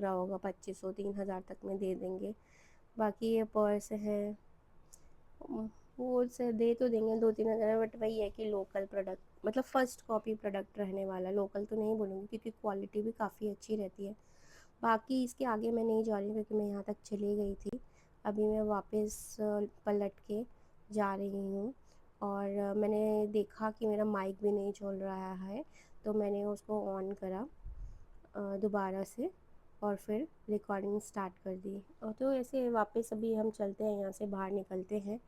रहा होगा 2500-3000 तक में दे देंगे। बाकी ये पर्स है वो से दे तो देंगे 2-3 हज़ार, बट वही है कि लोकल प्रोडक्ट मतलब फ़र्स्ट कॉपी प्रोडक्ट रहने वाला, लोकल तो नहीं बोलूँगी क्योंकि क्वालिटी भी काफ़ी अच्छी रहती है। बाकी इसके आगे मैं नहीं जा रही हूँ क्योंकि मैं यहाँ तक चली गई थी। अभी मैं वापस पलट के जा रही हूँ और मैंने देखा कि मेरा माइक भी नहीं चल रहा है, तो मैंने उसको ऑन करा दोबारा से और फिर रिकॉर्डिंग स्टार्ट कर दी। और तो ऐसे वापस अभी हम चलते हैं, यहाँ से बाहर निकलते हैं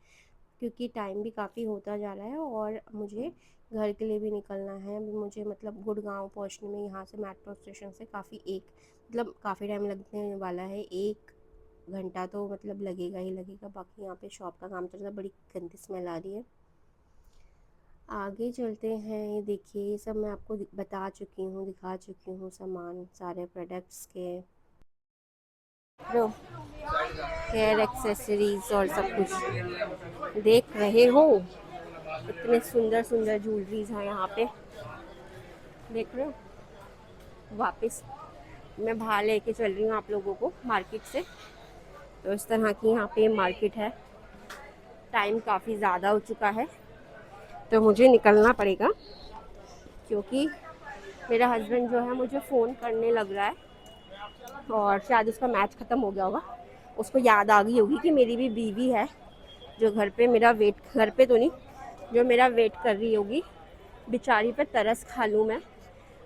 क्योंकि टाइम भी काफ़ी होता जा रहा है और मुझे घर के लिए भी निकलना है। अभी मुझे मतलब गुड़गांव पहुंचने में यहाँ से मेट्रो स्टेशन से काफ़ी टाइम लगने वाला है। 1 घंटा तो मतलब लगेगा ही लगेगा। बाकी यहाँ पे शॉप का काम चल रहा है, बड़ी गंदी स्मेल आ रही है। आगे चलते हैं। ये देखिए ये सब मैं आपको बता चुकी हूँ, दिखा चुकी हूँ सामान सारे प्रोडक्ट्स के हेयर एक्सेसरीज और सब कुछ देख रहे हो। इतने सुंदर सुंदर ज्वेलरीज हैं यहाँ पे, देख रहे हो। वापस मैं बाहर लेके चल रही हूँ आप लोगों को मार्केट से। तो इस तरह की यहाँ पे मार्केट है। टाइम काफ़ी ज़्यादा हो चुका है तो मुझे निकलना पड़ेगा क्योंकि मेरा हस्बैंड जो है मुझे फ़ोन करने लग रहा है और शायद उसका मैच ख़त्म हो गया होगा। उसको याद आ गई होगी कि मेरी भी बीवी है जो घर पे तो नहीं, जो मेरा वेट कर रही होगी। बेचारी पे तरस खा लूँ मैं।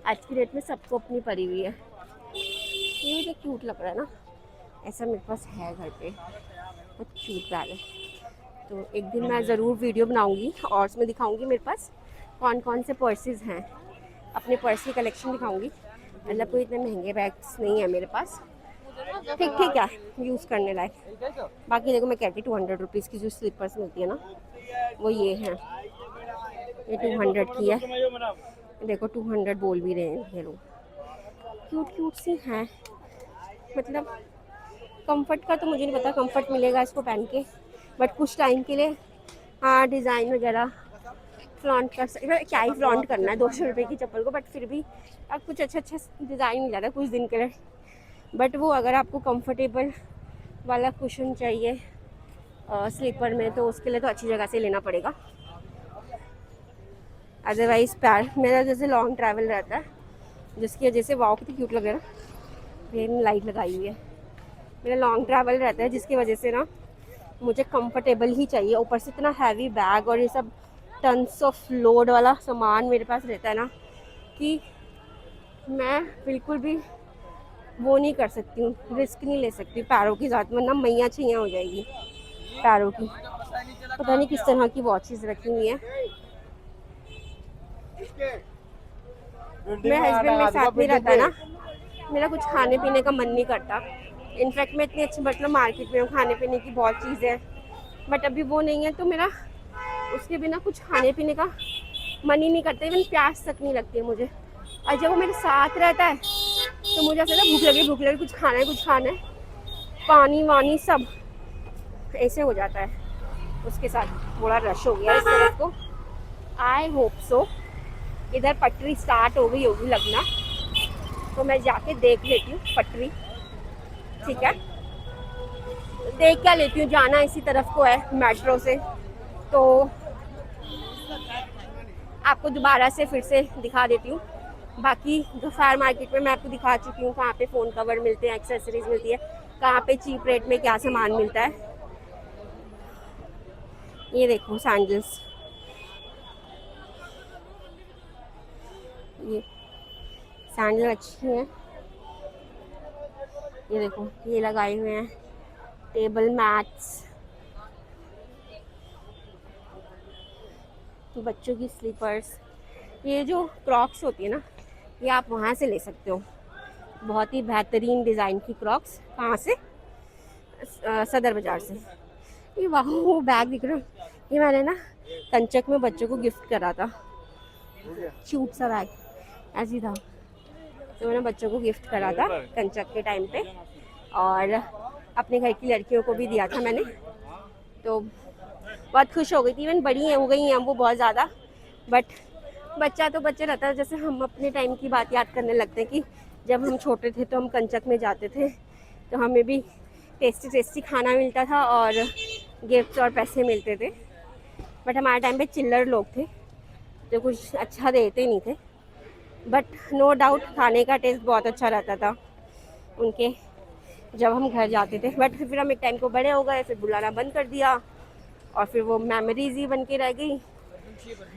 आज की डेट में सबको अपनी पड़ी हुई है। ये जो क्यूट लग रहा है ना, ऐसा मेरे पास है घर पे, बहुत क्यूट बैग है। तो एक दिन मैं ज़रूर वीडियो बनाऊंगी और उसमें दिखाऊंगी मेरे पास कौन कौन से पर्सेस हैं। अपने पर्स की कलेक्शन दिखाऊंगी। मतलब कोई इतने महंगे बैग्स नहीं है मेरे पास, ठीक ठीक है यूज़ करने लायक। बाकी देखो मैं कहती 200 रुपीज़ की जो स्लीपर्स मिलती है ना, वो ये हैं। ये 200 की है, देखो 200 बोल भी रहे हैं ये लोग। क्यूट क्यूट सी हैं। मतलब कंफर्ट का तो मुझे नहीं पता कंफर्ट मिलेगा इसको पहन के, बट कुछ टाइम के लिए हाँ डिज़ाइन वगैरह फ्लॉन्ट कर सकते। क्या ही फ्लॉन्ट करना है 200 रुपये की चप्पल को, बट फिर भी अब कुछ अच्छा डिज़ाइन मिल जाता है कुछ दिन के लिए। बट वो अगर आपको कंफर्टेबल वाला कुशन चाहिए स्लीपर में तो उसके लिए तो अच्छी जगह से लेना पड़ेगा। अदरवाइज़ पैर मेरा जैसे लॉन्ग ट्रैवल रहता है जिसकी वजह से वाओ कितनी क्यूट लग रहा है ना, ये लाइट लगाई हुई है। मेरा लॉन्ग ट्रैवल रहता है जिसकी वजह से ना मुझे कंफर्टेबल ही चाहिए। ऊपर से इतना हैवी बैग और ये सब टन्स ऑफ लोड वाला सामान मेरे पास रहता है ना कि मैं बिल्कुल भी वो नहीं कर सकती हूँ, रिस्क नहीं ले सकती पैरों की ज़्यादा, वरना मैया छैया हो जाएगी पैरों की। पता नहीं किस तरह की वॉचेस रखी हुई हैं। मेरा हस्बैंड मेरे साथ नहीं रहता है ना, मेरा कुछ खाने पीने का मन नहीं करता। इनफैक्ट मैं इतनी अच्छी मतलब मार्केट में हूँ, खाने पीने की बहुत चीज़ें हैं, बट अभी वो नहीं है तो मेरा उसके बिना कुछ खाने पीने का मन ही नहीं करता। इवन प्यास तक नहीं लगती है मुझे। और जब वो मेरे साथ रहता है तो मुझे ऐसा भूख लगी कुछ खाना है, पानी वानी सब ऐसे हो जाता है। उसके साथ थोड़ा रश हो गया इस तरफ को। आई होप सो इधर पटरी स्टार्ट हो गई होगी लगना, तो मैं जाके देख लेती हूँ पटरी। ठीक है देख क्या लेती हूँ, जाना इसी तरफ को है मेट्रो से, तो आपको दोबारा से फिर से दिखा देती हूँ। बाकी दोपहर मार्केट में मैं आपको दिखा चुकी हूँ कहाँ पे फ़ोन कवर मिलते हैं, एक्सेसरीज मिलती है, कहाँ पे चीप रेट में क्या सामान मिलता है। ये देखो सैंडल्स, ये सैंडल अच्छी हैं। ये देखो ये लगाए हुए हैं टेबल मैट्स, बच्चों की स्लीपर्स। ये जो क्रॉक्स होती है ना, ये आप वहाँ से ले सकते हो, बहुत ही बेहतरीन डिज़ाइन की क्रॉक्स। कहाँ से? सदर बाज़ार से। ये वाह वो बैग दिख रहा है, ये मैंने ना कंचक में बच्चों को गिफ्ट करा था। क्यूट सा बैग ऐसे ही था, तो मैंने बच्चों को गिफ्ट करा था कंचक के टाइम पे, और अपने घर की लड़कियों को भी दिया था मैंने, तो बहुत खुश हो गई थी। इवन बड़ी हैं हो गई हैं वो बहुत ज़्यादा, बट बच्चा तो बच्चे रहता है। जैसे हम अपने टाइम की बात याद करने लगते हैं कि जब हम छोटे थे तो हम कंचक में जाते थे, तो हमें भी टेस्टी टेस्टी खाना मिलता था और गिफ्ट्स और पैसे मिलते थे। बट हमारे टाइम पे चिल्लर लोग थे जो कुछ अच्छा देते नहीं थे, बट नो डाउट खाने का टेस्ट बहुत अच्छा रहता था उनके जब हम घर जाते थे। बट फिर हम एक टाइम को बड़े हो गए, फिर बुलाना बंद कर दिया और फिर वो मेमोरीज ही बन के रह गई।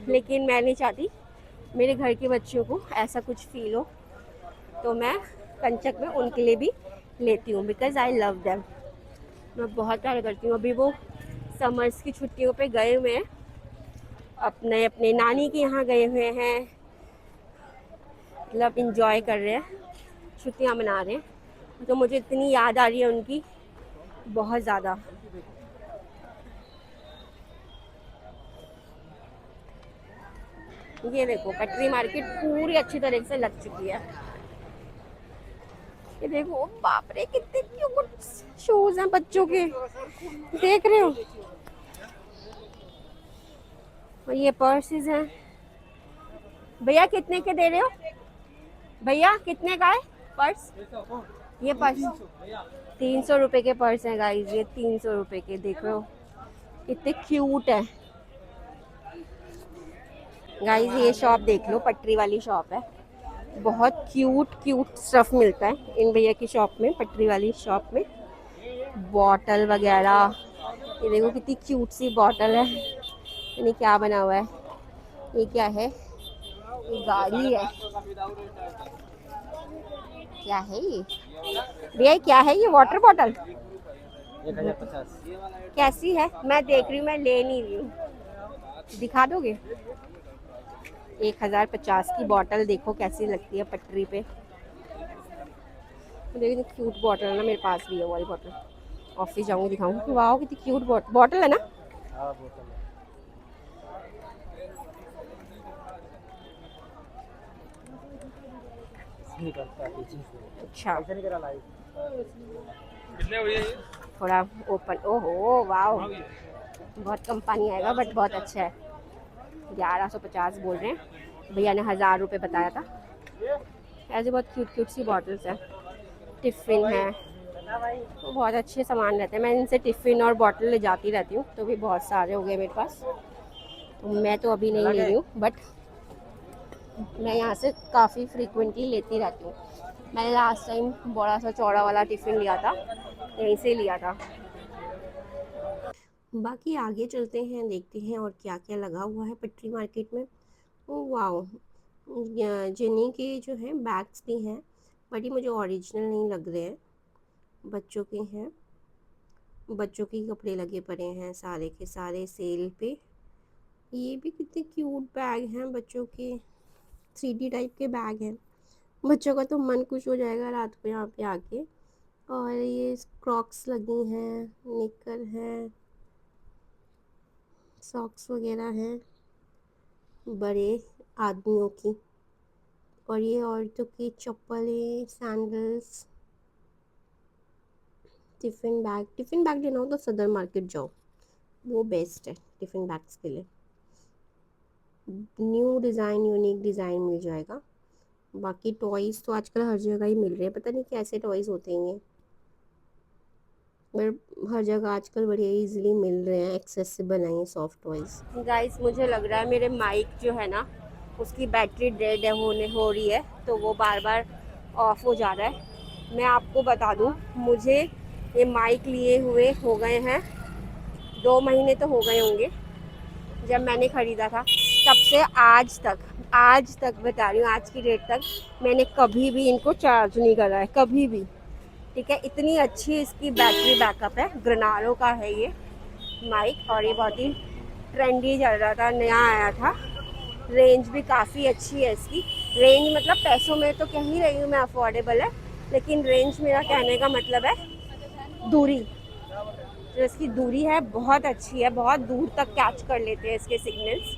लेकिन मैं नहीं चाहती मेरे घर के बच्चों को ऐसा कुछ फील हो, तो मैं कंचक में उनके लिए भी लेती हूँ, बिकॉज आई लव देम। मैं बहुत प्यार करती हूँ। अभी वो समर्स की छुट्टियों पे गए हुए हैं, अपने अपने नानी के यहाँ गए हुए हैं, मतलब इंजॉय कर रहे हैं, छुट्टियाँ मना रहे हैं। तो मुझे इतनी याद आ रही है उनकी, बहुत ज़्यादा। ये देखो पटरी मार्केट पूरी अच्छी तरह से लग चुकी है। ये देखो, बाप रे कितने क्यूट शूज हैं बच्चों के, देख रहे हो। और ये पर्सेस हैं। भैया कितने के दे रहे हो? भैया कितने का है पर्स? ये पर्स 300 रुपए के पर्स हैं गाइस, ये 300 रुपए के। देख रहे हो कितने क्यूट है गाइस। ये शॉप देख लो, पटरी वाली शॉप है। बहुत क्यूट क्यूट स्टफ मिलता है इन भैया की शॉप में, पटरी वाली शॉप में। बॉटल वगैरह, ये देखो कितनी क्यूट सी बॉटल है। यानी क्या बना हुआ है, ये क्या है? ये गाड़ी है, क्या है ये भैया? क्या है ये? Water bottle 1050। कैसी है? मैं देख रही हूँ, मैं ले नहीं रही हूँ, दिखा दोगे? 1050 की बॉटल देखो कैसी लगती है पटरी पे। देखिए क्यूट बॉटल है ना, मेरे पास भी है वाली बॉटल। ऑफिस जाऊंगी दिखाऊंगी। वाह कितनी क्यूट बॉटल है ना। हाँ बोतल है। निकलता है पीछे से। अच्छा ऐसे नहीं करा लाइव। कितने हुए ये? थोड़ा ओपन। ओहो वाह, बहुत कम पानी आएगा बट बहुत अच्छा है। 1150 बोल रहे हैं भैया ने, 1000 रुपये बताया था। ऐसे बहुत क्यूट क्यूट सी बॉटल्स हैं। टिफ़िन है, तो बहुत अच्छे सामान रहते हैं। मैं इनसे टिफ़िन और बॉटल ले जाती रहती हूँ, तो भी बहुत सारे हो गए मेरे पास। तो मैं तो अभी नहीं ले रही हूँ, बट मैं यहाँ से काफ़ी फ्रीक्वेंटली लेती रहती हूँ। मैंने लास्ट टाइम बड़ा सा चौड़ा वाला टिफ़िन लिया था, यहीं से लिया था। बाकी आगे चलते हैं, देखते हैं और क्या क्या लगा हुआ है पटरी मार्केट में। ओ वाओ, जेनी के जो है बैग्स भी हैं, बट ये मुझे ओरिजिनल नहीं लग रहे हैं। बच्चों के हैं, बच्चों के कपड़े लगे पड़े हैं सारे के सारे सेल पे। ये भी कितने क्यूट बैग हैं बच्चों के, 3D टाइप के बैग हैं। बच्चों का तो मन खुश हो जाएगा रात को यहाँ पे आके। और ये क्रॉक्स लगी हैं, निकर हैं, सॉक्स वगैरह हैं बड़े आदमियों की। और ये औरतों की चप्पलें, सैंडल्स। टिफ़िन बैग लेना हो तो सदर मार्केट जाओ, वो बेस्ट है टिफ़िन बैग्स के लिए। न्यू डिज़ाइन, यूनिक डिज़ाइन मिल जाएगा। बाकी टॉयज़ तो आजकल हर जगह ही मिल रहे हैं, पता नहीं कैसे टॉयज़ होते हैं ये, पर हर जगह आजकल बड़े इजीली मिल रहे हैं, एक्सेसिबल हैं ये सॉफ्ट टॉयज़। गाइस मुझे लग रहा है मेरे माइक जो है ना, उसकी बैटरी डेड हो रही है, तो वो बार बार ऑफ हो जा रहा है। मैं आपको बता दूं, मुझे ये माइक लिए हुए हो गए हैं 2 महीने तो हो गए होंगे जब मैंने ख़रीदा था। तब से आज तक बता रही हूँ, आज की डेट तक मैंने कभी भी इनको चार्ज नहीं करा है, कभी भी। ठीक है, इतनी अच्छी इसकी बैटरी बैकअप है। ग्रनारो का है ये माइक, और ये बहुत ही ट्रेंडी चल रहा था, नया आया था। रेंज भी काफ़ी अच्छी है इसकी। रेंज मतलब पैसों में तो कह ही रही हूँ मैं, अफोर्डेबल है, लेकिन रेंज मेरा कहने का मतलब है दूरी। जो इसकी दूरी है बहुत अच्छी है, बहुत दूर तक कैच कर लेते हैं इसके सिग्नल्स।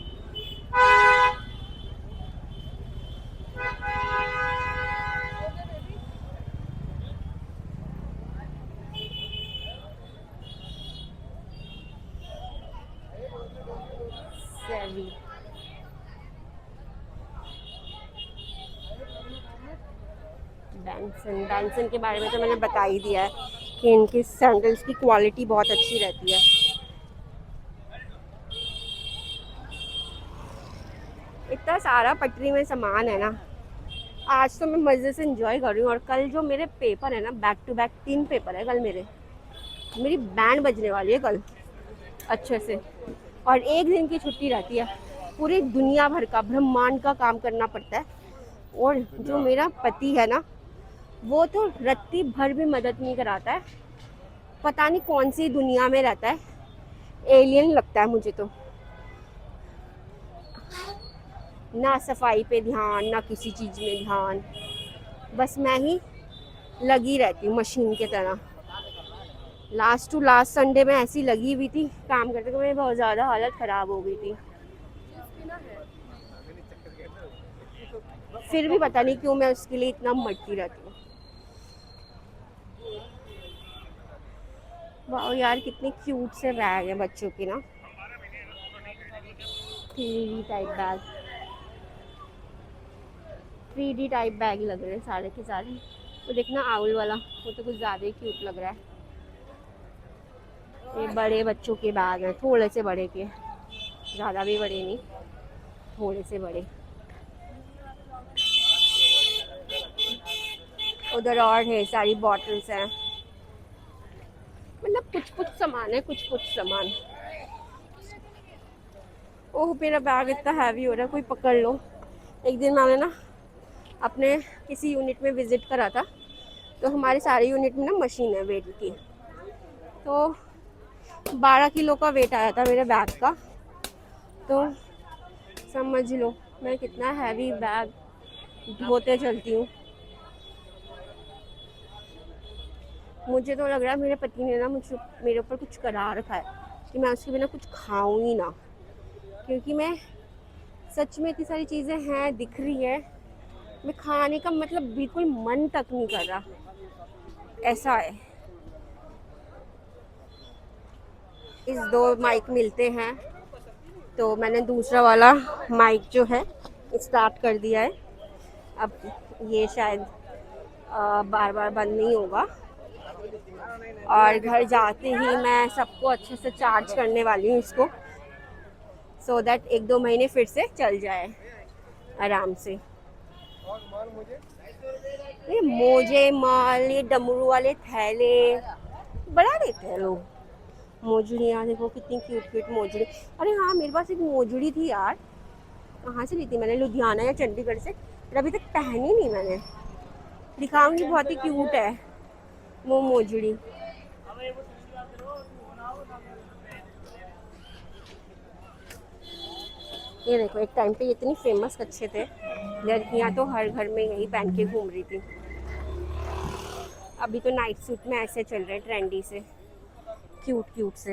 सेवी बैंसन के बारे में तो मैंने बता ही दिया है कि इनकी सैंडल्स की क्वालिटी बहुत अच्छी रहती है। इतना सारा पटरी में सामान है ना, आज तो मैं मज़े से एंजॉय कर रही हूँ। और कल जो मेरे पेपर है ना, बैक टू बैक 3 पेपर है कल मेरी बैंड बजने वाली है कल अच्छे से। और एक दिन की छुट्टी रहती है, पूरी दुनिया भर का ब्रह्मांड का काम करना पड़ता है। और जो मेरा पति है ना, वो तो रत्ती भर भी मदद नहीं कराता है, पता नहीं कौन सी दुनिया में रहता है, एलियन लगता है मुझे तो। ना सफाई पे ध्यान, ना किसी चीज़ में ध्यान, बस मैं ही लगी रहती हूँ मशीन की तरह। लास्ट टू लास्ट संडे में ऐसी लगी हुई थी काम करते कि मेरी बहुत ज़्यादा हालत ख़राब हो गई थी। फिर भी पता नहीं क्यों मैं उसके लिए इतना मरती रहती हूँ। वाह यार, कितने क्यूट से बैग है बच्चों की ना, 3D type bag, 3D type bag लग रहे हैं सारे के सारे। तो देखना आउल वाला, वो तो कुछ ज़्यादा ही क्यूट लग रहा है। ये बड़े बच्चों के बैग हैं, थोड़े से बड़े के, ज़्यादा भी बड़े नहीं, थोड़े से बड़े। उधर और है सारी बॉटल्स हैं, मतलब कुछ कुछ सामान है, कुछ कुछ सामान। ओह मेरा बैग इतना हैवी हो रहा है, कोई पकड़ लो। एक दिन मैंने ना अपने किसी यूनिट में विज़िट करा था, तो हमारे सारे यूनिट में ना मशीन है वेट की, तो 12 किलो का वेट आया था मेरे बैग का। तो समझ लो मैं कितना हैवी बैग ढोते चलती हूँ। मुझे तो लग रहा है मेरे पति ने ना मुझे मेरे ऊपर कुछ करा रखा है कि मैं उसके बिना कुछ खाऊं ही ना, क्योंकि मैं सच में इतनी सारी चीज़ें हैं दिख रही है, मैं खाने का मतलब बिल्कुल मन तक नहीं कर रहा, ऐसा है। इस 2 माइक मिलते हैं, तो मैंने दूसरा वाला माइक जो है स्टार्ट कर दिया है। अब ये शायद बार बार बंद नहीं होगा। और घर जाते ही मैं सबको अच्छे से चार्ज करने वाली हूँ इसको, सो दैट 1-2 महीने फिर से चल जाए आराम से। ये मोजे माल, ये डमरू वाले थैले बड़ा देते हैं लोग। मोजड़ियाँ देखो कितनी क्यूट क्यूट मोजड़ी। अरे हाँ, मेरे पास एक मोजड़ी थी यार, कहाँ से ली थी मैंने, लुधियाना या चंडीगढ़ से, पर अभी तक पहनी नहीं मैंने। दिखाऊंगी, बहुत ही क्यूट है वो मोजड़ी। ये देखो, एक टाइम पे इतनी फेमस कच्छे थे, लड़कियां तो हर घर में यही पहन के घूम रही थी। अभी तो नाइट सूट में ऐसे चल रहे ट्रेंडी से, क्यूट क्यूट से।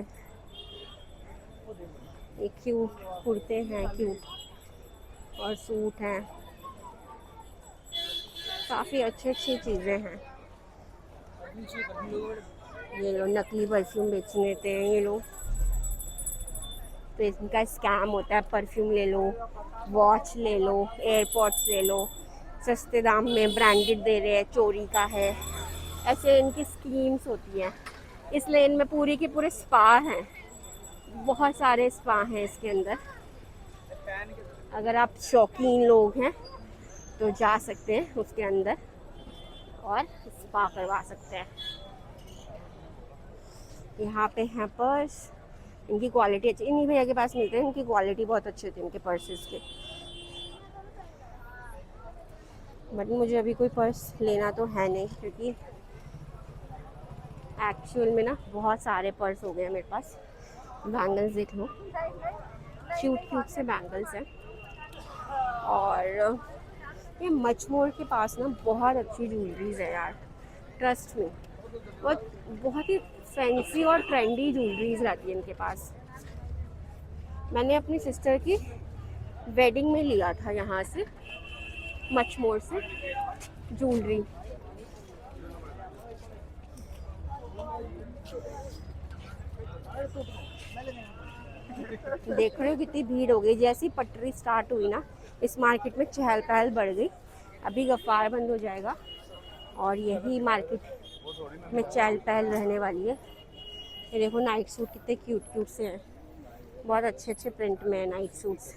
ये क्यूट कुर्ते हैं, क्यूट और सूट हैं, काफ़ी अच्छी अच्छी चीज़ें हैं। ये लोग नकली परफ्यूम बेचने थे ये लोग, तो इनका स्कैम होता है। परफ्यूम ले लो, वॉच ले लो, एयरपॉड्स ले लो, सस्ते दाम में ब्रांडेड दे रहे हैं, चोरी का है, ऐसे इनकी स्कीम्स होती हैं। इस लेन में पूरी के पूरे स्पा हैं, बहुत सारे स्पा हैं इसके अंदर। अगर आप शौकीन लोग हैं तो जा सकते हैं उसके अंदर और स्पा करवा सकते हैं। यहाँ पे हैं पर्स, इनकी क्वालिटी अच्छी, इन्हीं भैया के पास मिलते हैं, इनकी क्वालिटी बहुत अच्छी होती है इनके पर्सेस के। बट मुझे अभी कोई पर्स लेना तो है नहीं, क्योंकि एक्चुअल में ना बहुत सारे पर्स हो गए हैं मेरे पास। बैंगल्स देख लो, क्यूट क्यूट से बैंगल्स हैं। और ये मचमोर के पास ना बहुत अच्छी ज्वेलरीज है यार, ट्रस्ट में, बहुत ही फैंसी और ट्रेंडी ज्वेलरीज रहती है इनके पास। मैंने अपनी सिस्टर की वेडिंग में लिया था यहाँ से, मचमोर से ज्वेलरी। देख रहे हो कितनी भीड़ हो गई, जैसी पटरी स्टार्ट हुई ना इस मार्केट में चहल पहल बढ़ गई। अभी गफ्फार बंद हो जाएगा और यही मार्केट में चहल पहल रहने वाली है। ये देखो नाइट सूट कितने क्यूट क्यूट से हैं, बहुत अच्छे अच्छे प्रिंट में है नाइट सूट्स।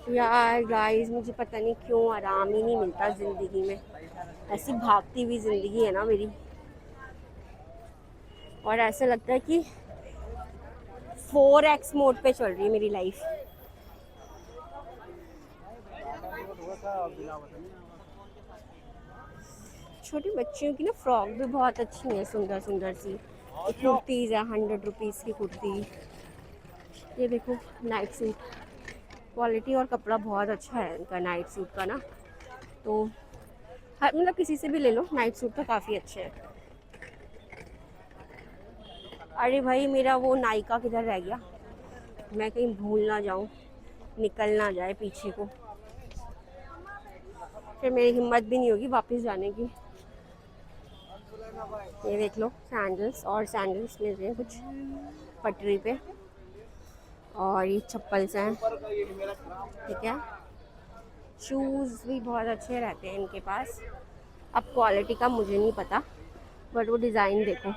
यार गाइस, मुझे पता नहीं क्यों आराम ही नहीं मिलता ज़िंदगी में। ऐसी भागती हुई ज़िंदगी है ना मेरी, और ऐसा लगता है कि 4x मोड पे चल रही है मेरी लाइफ। छोटी बच्चियों की ना फ्रॉक भी बहुत अच्छी है, सुंदर सुंदर सी। कुर्तीज़ है 100 रुपीज़ की कुर्ती। ये देखो नाइट सूट, क्वालिटी और कपड़ा बहुत अच्छा है इनका नाइट सूट का ना। तो हर मतलब किसी से भी ले लो, नाइट सूट तो काफ़ी अच्छे हैं। अरे भाई, मेरा वो नायका किधर रह गया, मैं कहीं भूल ना जाऊँ, निकल ना जाए पीछे को, फिर मेरी हिम्मत भी नहीं होगी वापस जाने की। ये देख लो सैंडल्स, और सैंडल्स मिल रहे हैं कुछ पटरी पे, और ये चप्पल्स हैं, ठीक है। शूज़ भी बहुत अच्छे रहते हैं इनके पास। अब क्वालिटी का मुझे नहीं पता, बट वो डिज़ाइन देखो,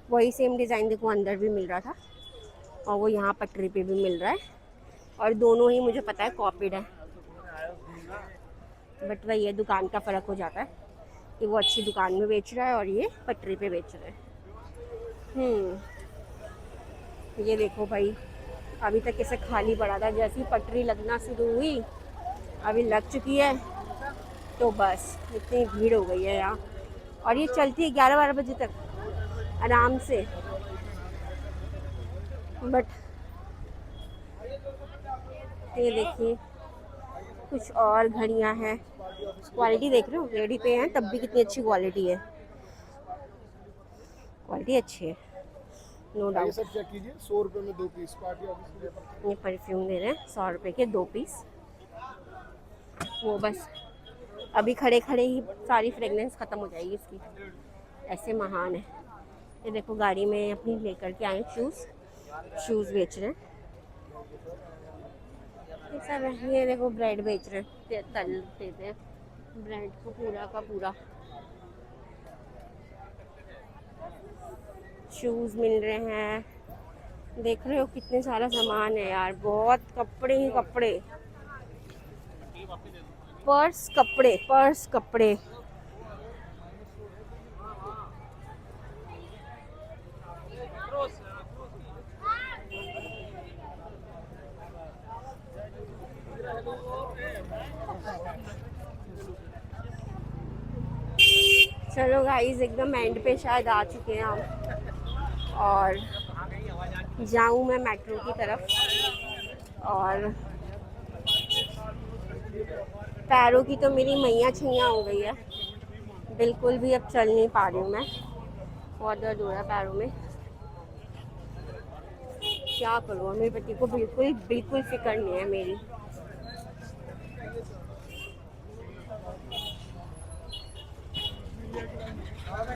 वही सेम डिज़ाइन देखो अंदर भी मिल रहा था, और वो यहाँ पटरी पे भी मिल रहा है, और दोनों ही मुझे पता है कॉपीड है। बट वही है, दुकान का फ़र्क हो जाता है कि वो अच्छी दुकान में बेच रहा है और ये पटरी पे बेच रहा है। ये देखो भाई, अभी तक इसे खाली पड़ा था, जैसी पटरी लगना शुरू हुई, अभी लग चुकी है, तो बस इतनी भीड़ हो गई है यहाँ। और ये चलती है 11-12 बजे तक आराम से। बट ये देखिए कुछ और घड़ियाँ हैं, क्वालिटी देख रहे हो, रेडी पे हैं तब भी कितनी अच्छी क्वालिटी है, क्वालिटी अच्छी है नो डाउट। सब चेक कीजिए, 100 रुपये में 2 पीस पार्टी ऑफिस। ये परफ्यूम दे रहे हैं 100 रुपये के 2 पीस। वो बस अभी खड़े खड़े ही सारी फ्रेगनेंस ख़त्म हो जाएगी इसकी, ऐसे महान है। ये देखो गाड़ी में अपनी लेकर के आए शूज़ बेच रहे हैं, ये सब है। ये देखो ब्रेड बेच रहे हैं, तल देते हैं ब्रेड को पूरा का पूरा। शूज़ मिल रहे हैं, देख रहे हो कितने सारा सामान है यार, बहुत कपड़े ही कपड़े, पर्स कपड़े। चलो गाइस, एकदम एंड पे शायद आ चुके हैं हम, और जाऊँ मैं मेट्रो की तरफ, और पैरों की तो मेरी मैया छैया हो गई है, बिल्कुल भी अब चल नहीं पा रही हूँ मैं, बहुत दर्द हो रहा है पैरों में। क्या करूँ, मेरे पति को बिल्कुल फिक्र नहीं है मेरी।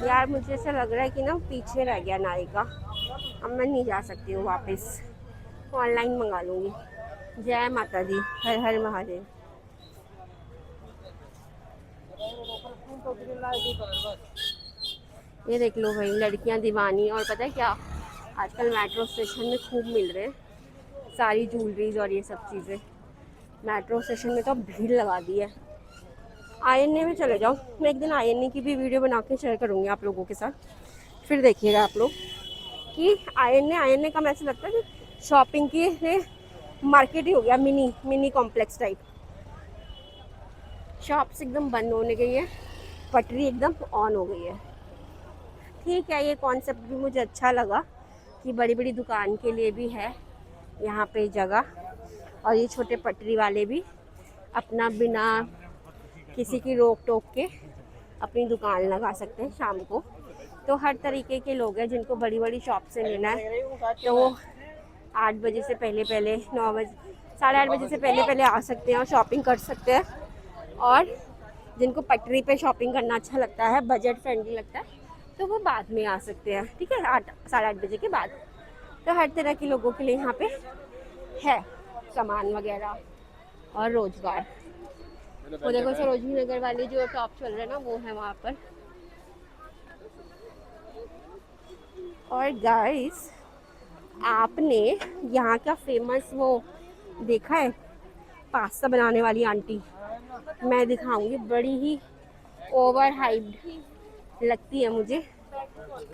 यार मुझे ऐसा लग रहा है कि ना पीछे रह गया नायका, अब मैं नहीं जा सकती हूँ वापस, ऑनलाइन मंगा लूँगी। जय माता दी, हर हर महादेव। ये देख लो भाई, लड़कियां दीवानी, और पता है क्या, आजकल मेट्रो स्टेशन में खूब मिल रहे हैं सारी ज्वेलरीज और ये सब चीज़ें। मेट्रो स्टेशन में तो भीड़ लगा दी है। आईएनए में चले जाओ, मैं एक दिन आईएनए की भी वीडियो बना के शेयर करूँगी आप लोगों के साथ, फिर देखिएगा आप लोग कि आईएनए का ऐसा लगता है कि शॉपिंग की मार्केट ही हो गया, मिनी कॉम्प्लेक्स टाइप। शॉप्स एकदम बंद होने गई है, पटरी एकदम ऑन हो गई है। ठीक है, ये कॉन्सेप्ट भी मुझे अच्छा लगा कि बड़ी बड़ी दुकान के लिए भी है यहाँ पे जगह, और ये छोटे पटरी वाले भी अपना बिना किसी की रोक टोक के अपनी दुकान लगा सकते हैं शाम को। तो हर तरीके के लोग हैं जिनको बड़ी बड़ी शॉप से लेना है, तो वो 8 बजे से पहले 9 बजे 8:30 बजे से पहले आ सकते हैं और शॉपिंग कर सकते हैं। और जिनको पटरी पे शॉपिंग करना अच्छा लगता है, बजट फ्रेंडली लगता है, तो वो बाद में आ सकते हैं, ठीक है, 8 बजे के बाद। तो हर तरह के लोगों के लिए यहाँ पे है सामान वगैरह, और रोजगार। वो देखो सरोजनी नगर वाले जो टॉप चल रहे हैं ना, वो है वहाँ पर। और गाइस, आपने यहाँ का फेमस वो देखा है, पास्ता बनाने वाली आंटी? मैं दिखाऊंगी, बड़ी ही ओवर हाइप्ड लगती है मुझे।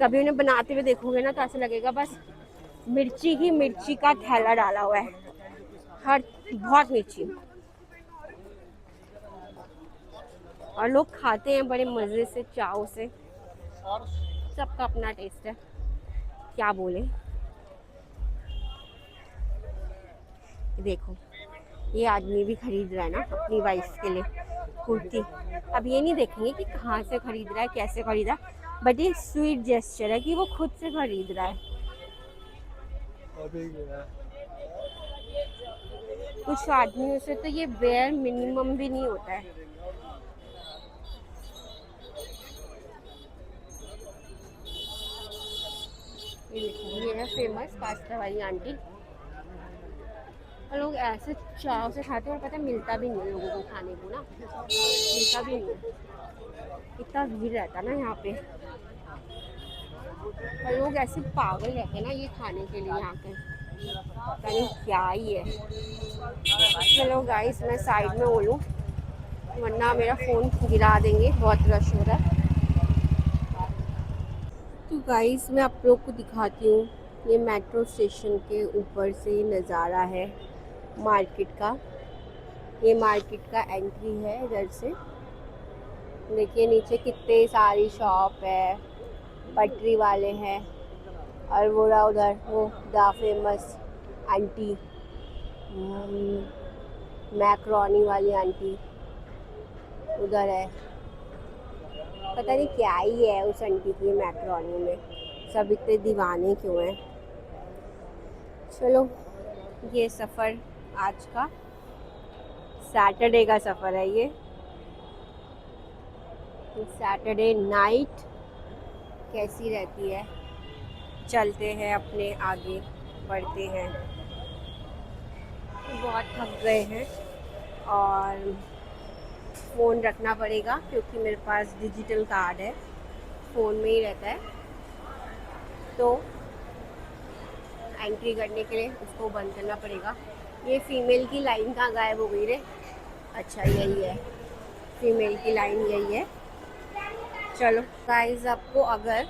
कभी उन्हें बनाते हुए देखोगे ना तो ऐसा लगेगा बस मिर्ची ही मिर्ची का थैला डाला हुआ है, हर बहुत मिर्ची। और लोग खाते हैं बड़े मज़े से, चाव से। सबका अपना टेस्ट है, क्या बोले। देखो, ये आदमी भी खरीद रहा है ना अपनी वाइफ के लिए कुर्ती। अब ये नहीं देखेंगे कि कहाँ से खरीद रहा है, कैसे खरीदा, बट ये स्वीट जेस्चर है कि वो खुद से खरीद रहा है। कुछ आदमियों से तो ये बेयर मिनिमम भी नहीं होता है। ये है फेमस पास्ता वाली आंटी। और लोग ऐसे चाव से खाते हैं, और पता है मिलता भी नहीं है लोगों को खाने को ना, मिलता भी नहीं है, इतना भीड़ रहता है ना यहाँ पे। और लोग ऐसे पागल रहते हैं ना ये खाने के लिए यहाँ पे, पता नहीं क्या ही है। चलो गाइस, मैं साइड में बोलूँ वरना मेरा फ़ोन गिरा देंगे, बहुत रश हो रहा है। तो गाइस, मैं आप लोग को दिखाती हूँ, ये मेट्रो स्टेशन के ऊपर से नज़ारा है मार्केट का। ये मार्केट का एंट्री है इधर से। देखिए नीचे कितने सारी शॉप है, पटरी वाले हैं। और वो रहा उधर वो द फेमस आंटी, मैक्रोनी वाली आंटी उधर है। पता नहीं क्या ही है उस आंटी की मैक्रोनी में, सब इतने दीवाने क्यों हैं। चलो, ये सफ़र आज का सैटरडे का सफ़र है। ये सैटरडे नाइट कैसी रहती है, चलते हैं अपने आगे बढ़ते हैं। बहुत थक गए हैं और फ़ोन रखना पड़ेगा क्योंकि मेरे पास डिजिटल कार्ड है, फ़ोन में ही रहता है। तो एंट्री करने के लिए उसको बंद करना पड़ेगा। ये फीमेल की लाइन कहाँ गायब हो गई रे? अच्छा यही है, फीमेल की लाइन यही है। चलो गाइस, आपको अगर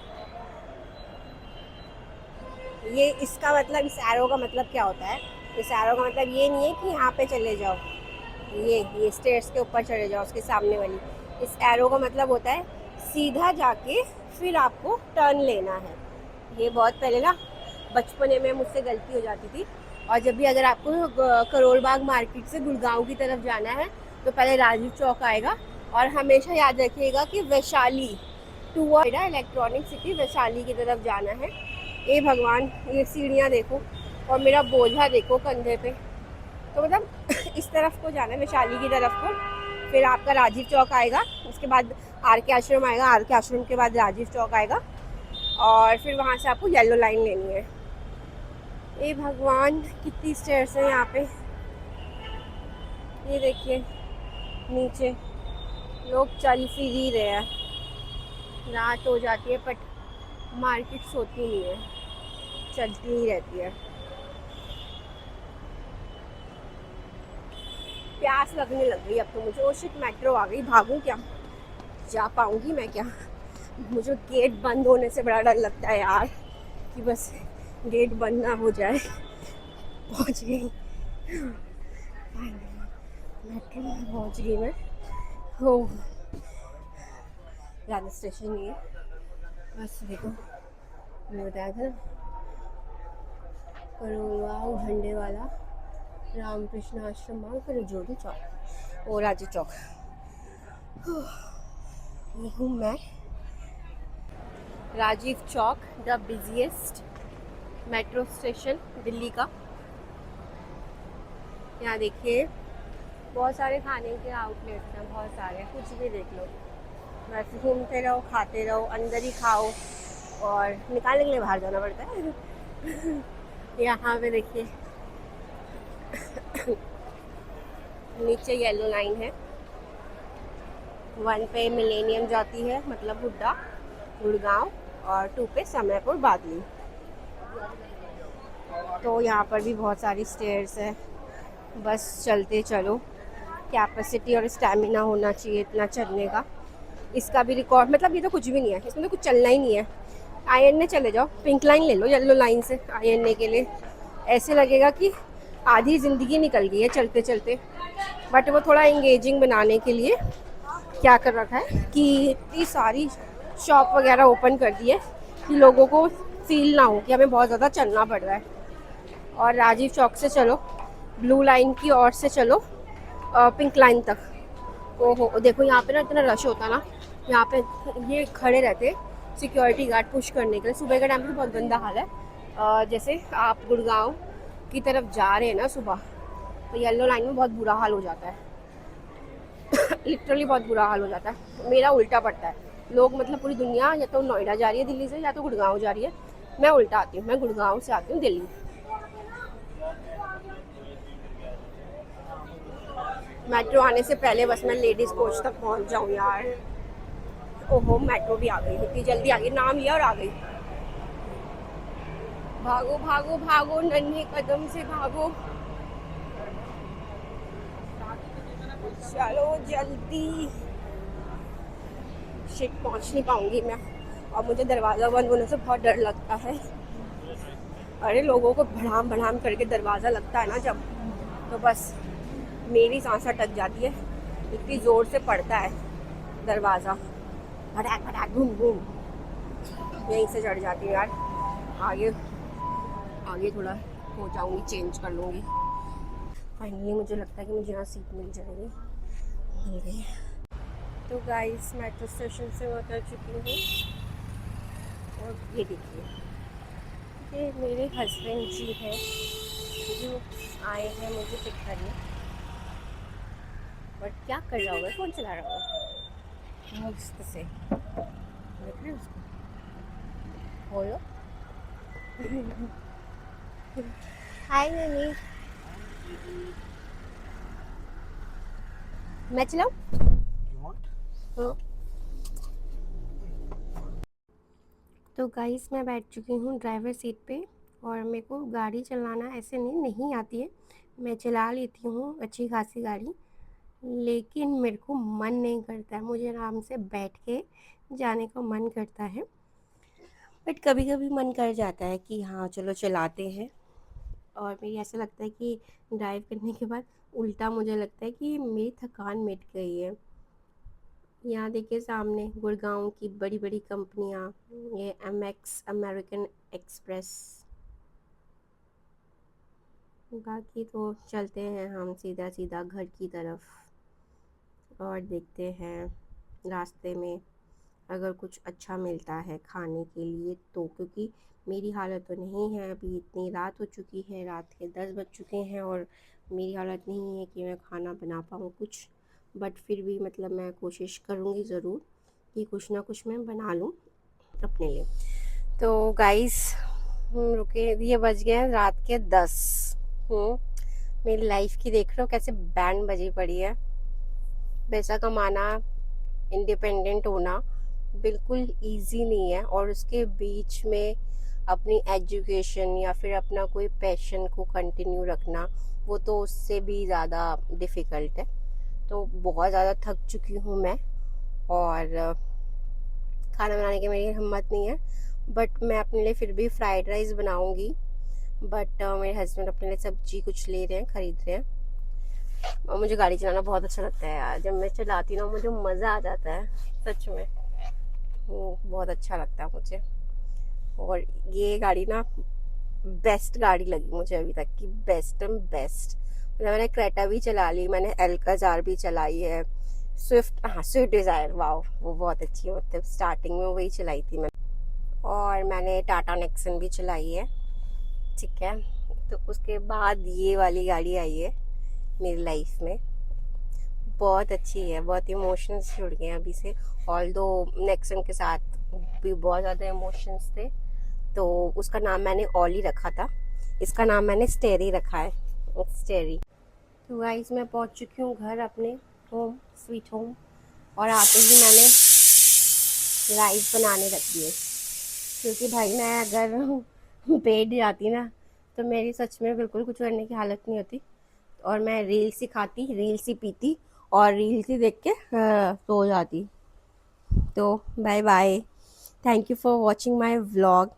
ये इसका मतलब, इस एरो का मतलब क्या होता है? इस एरो का मतलब ये नहीं है कि यहाँ पे चले जाओ, ये स्टेयर्स के ऊपर चले जाओ उसके सामने वाली। इस एरो का मतलब होता है सीधा जाके फिर आपको टर्न लेना है। ये बहुत पहले ना बचपने में मुझसे गलती हो जाती थी। और जब भी अगर आपको करोल बाग मार्केट से गुड़गांव की तरफ जाना है तो पहले राजीव चौक आएगा। और हमेशा याद रखिएगा कि Vaishali toward electronic city Vaishali की तरफ जाना है। ए भगवान, ये सीढ़ियाँ देखो और मेरा बोझा देखो कंधे पे। तो मतलब इस तरफ को जाना है, वैशाली की तरफ को। फिर आपका राजीव चौक आएगा, उसके बाद आर के आश्रम आएगा, आर के आश्रम के बाद राजीव चौक आएगा, और फिर वहाँ से आपको येलो लाइन लेनी है। ए भगवान, कितनी स्टेयर्स हैं यहाँ पे। ये देखिए नीचे लोग चल फिर ही रहे हैं। रात हो जाती है बट मार्केट सोती नहीं है, चलती ही रहती है। प्यास लगने लग गई अब तो मुझे। ओ शिट, मेट्रो आ गई, भागूं क्या? जा पाऊंगी मैं क्या? मुझे गेट बंद होने से बड़ा डर लगता है यार, कि बस गेट बंद ना हो जाए। पहुंच गई मेट्रो में, पहुंच गई मैं। हो, ज़्यादा स्टेशन नहीं है, बस देखो मैंने बताया था करोलबाग झंडे वाला, रामकृष्ण आश्रम मार्ग, फिर जोड़ी चौक और राजीव चौक। ये हूँ मैं, Rajiv Chowk, the busiest metro station Delhi का। यहाँ देखिए बहुत सारे खाने के आउटलेट्स हैं, बहुत सारे, कुछ भी देख लो। बस घूमते रहो, खाते रहो, अंदर ही खाओ और निकालने के लिए बाहर जाना पड़ता है। यहाँ पे देखिए नीचे येलो लाइन है, 1 पे मिलेनियम जाती है मतलब हुड्डा गुड़गांव, और 2 पे समयपुर बादली। तो यहाँ पर भी बहुत सारी स्टेयर्स है, बस चलते चलो। कैपेसिटी और स्टैमिना होना चाहिए इतना चलने का। इसका भी रिकॉर्ड, मतलब ये तो कुछ भी नहीं है, इसमें तो कुछ चलना ही नहीं है। INA चले जाओ, पिंक लाइन ले लो येलो लाइन से INA के लिए, ऐसे लगेगा कि आधी ज़िंदगी निकल गई है चलते चलते। बट वो थोड़ा एंगेजिंग बनाने के लिए क्या कर रखा है कि इतनी सारी शॉप वगैरह ओपन कर दी है कि लोगों को फील ना हो कि हमें बहुत ज़्यादा चलना पड़ रहा है। और राजीव चौक से चलो, ब्लू लाइन की ओर से चलो पिंक लाइन तक। ओहो देखो यहाँ पे ना इतना रश होता ना, यहाँ पे ये खड़े रहते सिक्योरिटी गार्ड पुश करने के लिए। सुबह के टाइम पे तो बहुत गंदा हाल है। जैसे आप गुड़गांव की तरफ जा रहे हैं ना सुबह, तो येलो लाइन में बहुत बुरा हाल हो जाता है। लिटरली बहुत बुरा हाल हो जाता है। मेरा उल्टा पड़ता है, लोग मतलब पूरी दुनिया या तो नोएडा जा रही है दिल्ली से, या तो गुड़गांव जा रही है। मैं उल्टा आती हूँ, मैं गुड़गांव से आती हूँ दिल्ली। मेट्रो आने से पहले बस मैं लेडीज़ कोच तक पहुँच जाऊँ यार। ओहो मेट्रो भी आ गई, इतनी जल्दी आ गई, नाम लिया और आ गई। भागो भागो भागो, नन्हे कदम से भागो, चलो जल्दी। शिट, पहुंच नहीं पाऊंगी मैं, और मुझे दरवाज़ा बंद होने से बहुत डर लगता है। अरे लोगों को भड़ाम भड़ाम करके दरवाज़ा लगता है ना जब, तो बस मेरी सांस अटक जाती है, इतनी ज़ोर से पड़ता है दरवाज़ा, भड़ाक भड़ाक घूम घूम। यहीं से चढ़ जाती हूँ यार, आगे आगे थोड़ा हो जाऊँगी, चेंज कर लूँगी। फाइनली मुझे लगता है कि मुझे यहाँ सीट मिल जाएगी। मिल गई। तो गाइस मेट्रो स्टेशन से मैं उतर चुकी हूँ, और ये देखिए ये मेरे हस्बैंड जी हैं जो आए हैं मुझे पिक करने। बट क्या कर रहा होगा, कौन चला रहा होगा मस्त से, देख रहे हैं उसको, बोलो हाय मम्मी, मैं चलाऊं? हाँ। तो गाइस मैं बैठ चुकी हूँ ड्राइवर सीट पे, और मेरे को गाड़ी चलाना ऐसे नहीं आती है। मैं चला लेती हूँ अच्छी खासी गाड़ी, लेकिन मेरे को मन नहीं करता है, मुझे आराम से बैठ के जाने का मन करता है। बट कभी कभी मन कर जाता है कि हाँ चलो चलाते हैं। और मेरी ऐसा लगता है कि ड्राइव करने के बाद उल्टा मुझे लगता है कि मेरी थकान मिट गई है। यहाँ देखिए सामने गुड़गांव की बड़ी बड़ी कंपनियाँ, ये MX अमेरिकन एक्सप्रेस। बाकी तो चलते हैं हम सीधा सीधा घर की तरफ, और देखते हैं रास्ते में अगर कुछ अच्छा मिलता है खाने के लिए तो, क्योंकि मेरी हालत तो नहीं है, अभी इतनी रात हो चुकी है, रात के 10 बज चुके हैं, और मेरी हालत नहीं है कि मैं खाना बना पाऊँ कुछ। बट फिर भी मतलब मैं कोशिश करूँगी ज़रूर कि कुछ ना कुछ मैं बना लूँ अपने लिए। तो गाइस रुके, ये बज गए हैं रात के 10। मेरी लाइफ की देख रहे हो कैसे बैंड बजी पड़ी है। पैसा कमाना, इंडिपेंडेंट होना बिल्कुल इजी नहीं है, और उसके बीच में अपनी एजुकेशन या फिर अपना कोई पैशन को कंटिन्यू रखना, वो तो उससे भी ज़्यादा डिफ़िकल्ट है। तो बहुत ज़्यादा थक चुकी हूँ मैं, और खाना बनाने की मेरी हिम्मत नहीं है। बट मैं अपने लिए फिर भी फ्राइड राइस बनाऊँगी। बट मेरे हस्बैंड अपने लिए सब्जी कुछ ले रहे हैं, ख़रीद रहे हैं। और मुझे गाड़ी चलाना बहुत अच्छा लगता है यार, जब मैं चलाती हूँ मुझे मज़ा आ जाता है सच में, बहुत अच्छा लगता है मुझे। और ये गाड़ी ना बेस्ट गाड़ी लगी मुझे अभी तक की, बेस्ट मतलब मैंने क्रेटा भी चला ली, मैंने एल्काजार भी चलाई है, स्विफ्ट, हाँ स्विफ्ट डिज़ायर, वाओ वो बहुत अच्छी है, मतलब स्टार्टिंग में वही चलाई थी मैंने। और मैंने टाटा नेक्सन भी चलाई है, ठीक है। तो उसके बाद ये वाली गाड़ी आई है मेरी लाइफ में, बहुत अच्छी है, बहुत इमोशंस जुड़ गए हैं अभी से। ऑल्दो नेक्सन के साथ भी बहुत ज़्यादा इमोशंस थे, तो उसका नाम मैंने ऑली रखा था, इसका नाम मैंने स्टेरी रखा है, स्टेरी। तो गाइस मैं पहुंच चुकी हूँ घर अपने, होम स्वीट होम। और आते ही मैंने राइस बनाने रख दिए, क्योंकि भाई मैं अगर पेट जाती ना तो मेरी सच में बिल्कुल कुछ करने की हालत नहीं होती। और मैं रील्स ही खाती, रील्स ही पीती और रील्स ही देख के सो जाती। तो bye bye, thank you for watching my vlog.